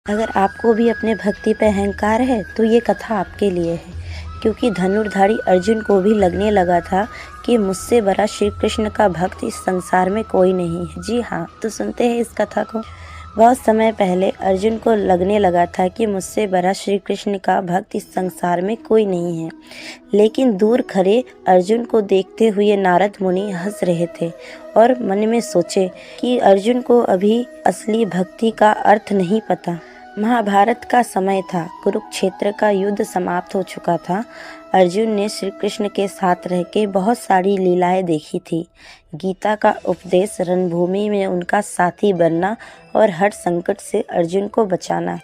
अगर आपको भी अपने भक्ति पे अहंकार है तो ये कथा आपके लिए है, क्योंकि धनुर्धारी अर्जुन को भी लगने लगा था कि मुझसे बड़ा श्री कृष्ण का भक्त इस संसार में कोई नहीं है। जी हाँ, तो सुनते हैं इस कथा को। बहुत समय पहले अर्जुन को लगने लगा था कि मुझसे बड़ा श्री कृष्ण का भक्त इस संसार में कोई नहीं है, लेकिन दूर खड़े अर्जुन को देखते हुए नारद मुनि हंस रहे थे और मन में सोचे कि अर्जुन को अभी असली भक्ति का अर्थ नहीं पता। महाभारत का समय था, कुरुक्षेत्र का युद्ध समाप्त हो चुका था। अर्जुन ने श्री कृष्ण के साथ रह के बहुत सारी लीलाएं देखी थी। गीता का उपदेश, रणभूमि में उनका साथी बनना और हर संकट से अर्जुन को बचाना।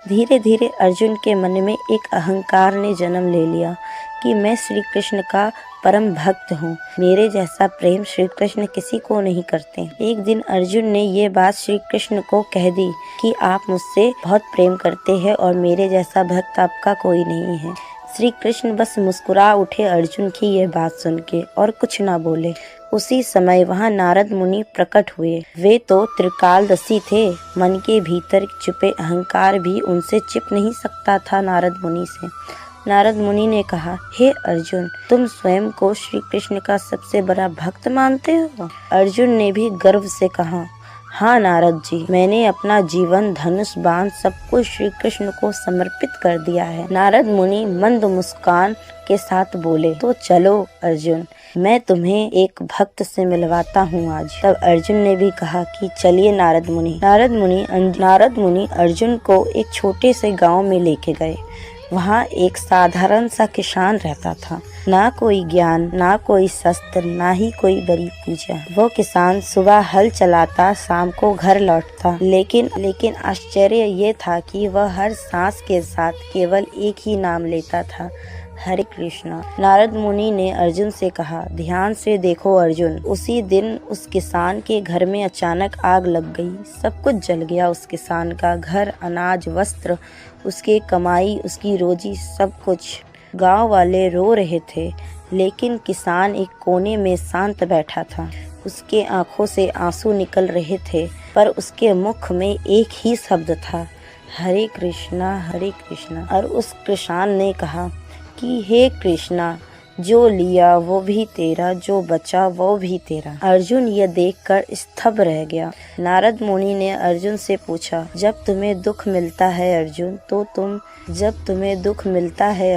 धीरे धीरे अर्जुन के मन में एक अहंकार ने जन्म ले लिया कि मैं श्री कृष्ण का परम भक्त हूँ, मेरे जैसा प्रेम श्री कृष्ण किसी को नहीं करते। एक दिन अर्जुन ने ये बात श्री कृष्ण को कह दी कि आप मुझसे बहुत प्रेम करते हैं और मेरे जैसा भक्त आपका कोई नहीं है। श्री कृष्ण बस मुस्कुरा उठे अर्जुन की यह बात सुन के और कुछ ना बोले। उसी समय वहाँ नारद मुनि प्रकट हुए। वे तो त्रिकालदर्शी थे, मन के भीतर छुपे अहंकार भी उनसे छिप नहीं सकता था नारद मुनि से। नारद मुनि ने कहा, हे अर्जुन, तुम स्वयं को श्री कृष्ण का सबसे बड़ा भक्त मानते हो? अर्जुन ने भी गर्व से कहा, हाँ नारद जी, मैंने अपना जीवन, धनुष, बाण सब कुछ श्री कृष्ण को समर्पित कर दिया है। नारद मुनि मंद मुस्कान के साथ बोले, तो चलो अर्जुन, मैं तुम्हें एक भक्त से मिलवाता हूँ आज। तब अर्जुन ने भी कहा कि चलिए नारद मुनि। नारद मुनि अर्जुन को एक छोटे से गांव में लेके गए। वहाँ एक साधारण सा किसान रहता था। ना कोई ज्ञान, ना कोई शस्त्र, ना ही कोई बड़ी पूजा। वो किसान सुबह हल चलाता, शाम को घर लौटता। लेकिन आश्चर्य ये था कि वह हर सांस के साथ केवल एक ही नाम लेता था, हरे कृष्णा। नारद मुनि ने अर्जुन से कहा, ध्यान से देखो अर्जुन। उसी दिन उस किसान के घर में अचानक आग लग गई। सब कुछ जल गया। उस किसान का घर, अनाज, वस्त्र, उसकी कमाई, उसकी रोजी, सब कुछ। गांव वाले रो रहे थे, लेकिन किसान एक कोने में शांत बैठा था। उसके आंखों से आंसू निकल रहे थे, पर उसके मुख में एक ही शब्द था, हरे कृष्णा, हरे कृष्णा। और उस किसान ने कहा कि हे कृष्णा, जो लिया वो भी तेरा, जो बचा वो भी तेरा। अर्जुन ये देखकर स्तब्ध रह गया। नारद मुनि ने अर्जुन से पूछा, जब तुम्हें दुख मिलता है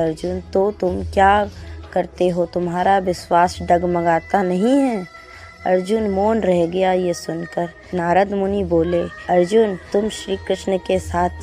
अर्जुन तो तुम क्या करते हो? तुम्हारा विश्वास डगमगाता नहीं है? अर्जुन मौन रह गया ये सुनकर। नारद मुनि बोले, अर्जुन, तुम श्री कृष्ण के साथ